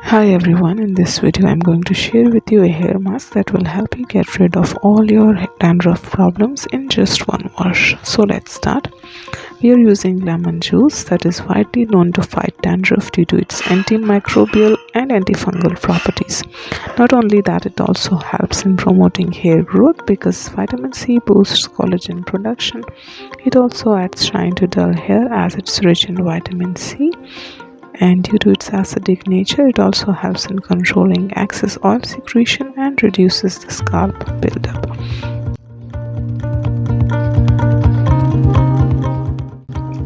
Hi everyone, in this video I'm going to share with you a hair mask that will help you get rid of all your dandruff problems in just one wash. So let's start. We are using lemon juice that is widely known to fight dandruff due to its antimicrobial and antifungal properties. Not only that, it also helps in promoting hair growth because vitamin C boosts collagen production. It also adds shine to dull hair as it's rich in vitamin C, and due to its acidic nature it also helps in controlling excess oil secretion and reduces the scalp buildup.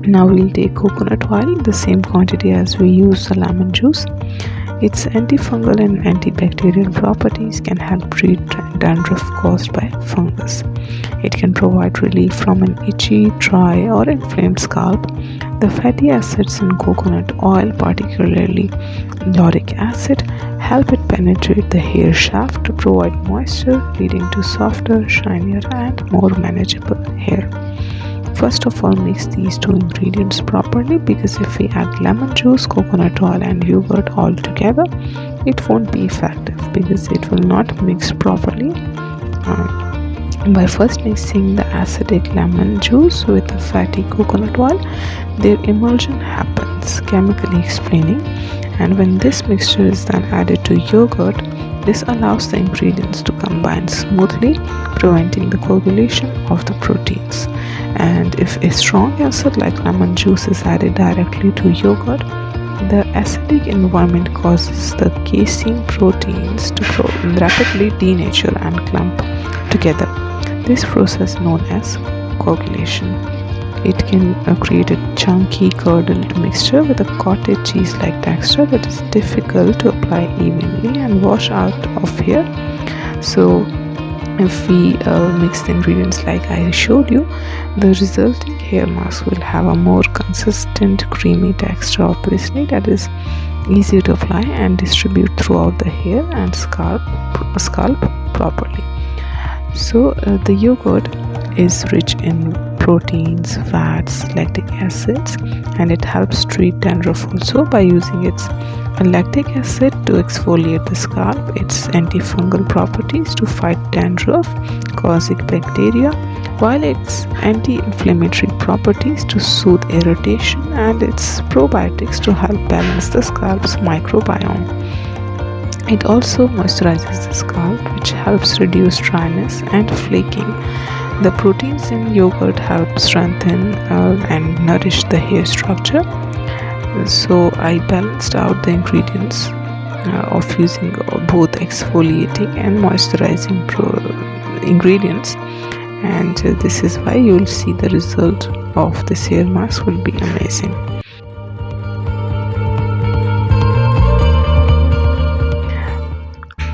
Now we'll take coconut oil, the same quantity as we use the lemon juice. Its antifungal and antibacterial properties can help treat dandruff caused by fungus. It can provide relief from an itchy, dry or inflamed scalp. The fatty acids in coconut oil, particularly lauric acid, help it penetrate the hair shaft to provide moisture, leading to softer, shinier and more manageable hair. First of all, mix these two ingredients properly, because if we add lemon juice, coconut oil and yogurt all together, it won't be effective because it will not mix properly. By first mixing the acidic lemon juice with the fatty coconut oil, their emulsion happens, chemically explaining, and when this mixture is then added to yogurt, this allows the ingredients to combine smoothly, preventing the coagulation of the proteins. And if a strong acid like lemon juice is added directly to yogurt, the acidic environment causes the casein proteins to rapidly denature and clump together. This process known as coagulation. It can create a chunky curdled mixture with a cottage cheese-like texture that is difficult to apply evenly and wash out of hair. So if we mix the ingredients like I showed you, the resulting hair mask will have a more consistent creamy texture, obviously, that is easy to apply and distribute throughout the hair and scalp properly. So the yogurt is rich in proteins, fats, lactic acids, and it helps treat dandruff also by using its lactic acid to exfoliate the scalp, its antifungal properties to fight dandruff causing bacteria, while its anti-inflammatory properties to soothe irritation, and its probiotics to help balance the scalp's microbiome. It also moisturizes the scalp, which helps reduce dryness and flaking. The proteins in yogurt help strengthen and nourish the hair structure. So I balanced out the ingredients of using both exfoliating and moisturizing ingredients, and this is why you will see the result of this hair mask will be amazing.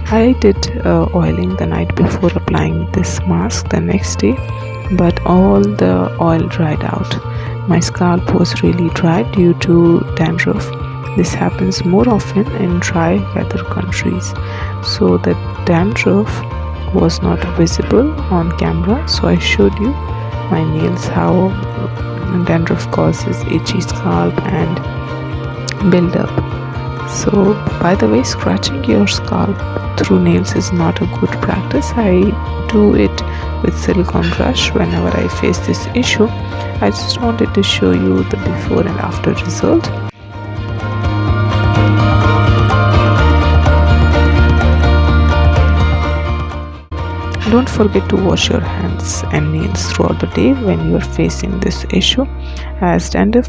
I did oiling the night before applying this mask the next day, but all the oil dried out. My scalp was really dry due to dandruff. This happens more often in dry weather countries. So the dandruff was not visible on camera, so I showed you my nails, how dandruff causes itchy scalp and build up. So by the way, scratching your scalp through nails is not a good practice. I do it with silicone brush whenever I face this issue. I just wanted to show you the before and after result. Don't forget to wash your hands and nails throughout the day when you are facing this issue, as dandruff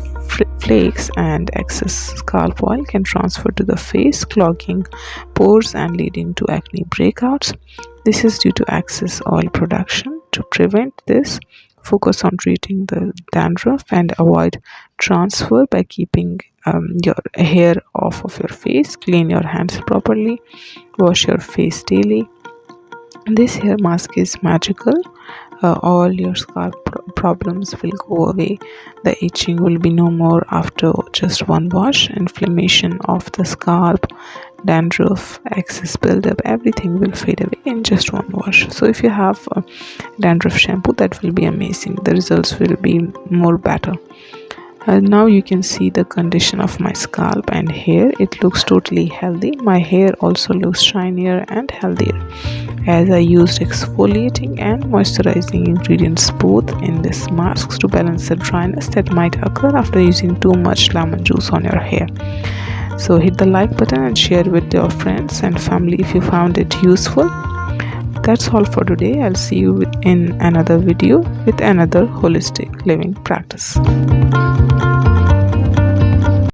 flakes and excess scalp oil can transfer to the face, clogging pores and leading to acne breakouts. This is due to excess oil production. To prevent this, focus on treating the dandruff and avoid transfer by keeping your hair off of your face. Clean your hands properly, wash your face daily. This hair mask is magical. All your scalp problems will go away. The itching will be no more after just one wash. Inflammation of the scalp, dandruff, excess buildup, everything will fade away in just one wash. So if you have dandruff shampoo, that will be amazing. The results will be more better. Now you can see the condition of my scalp and hair. It looks totally healthy. My hair also looks shinier and healthier, as I used exfoliating and moisturizing ingredients both in this mask to balance the dryness that might occur after using too much lemon juice on your hair. So hit the like button and share with your friends and family if you found it useful. That's all for today. I'll see you in another video with another holistic living practice.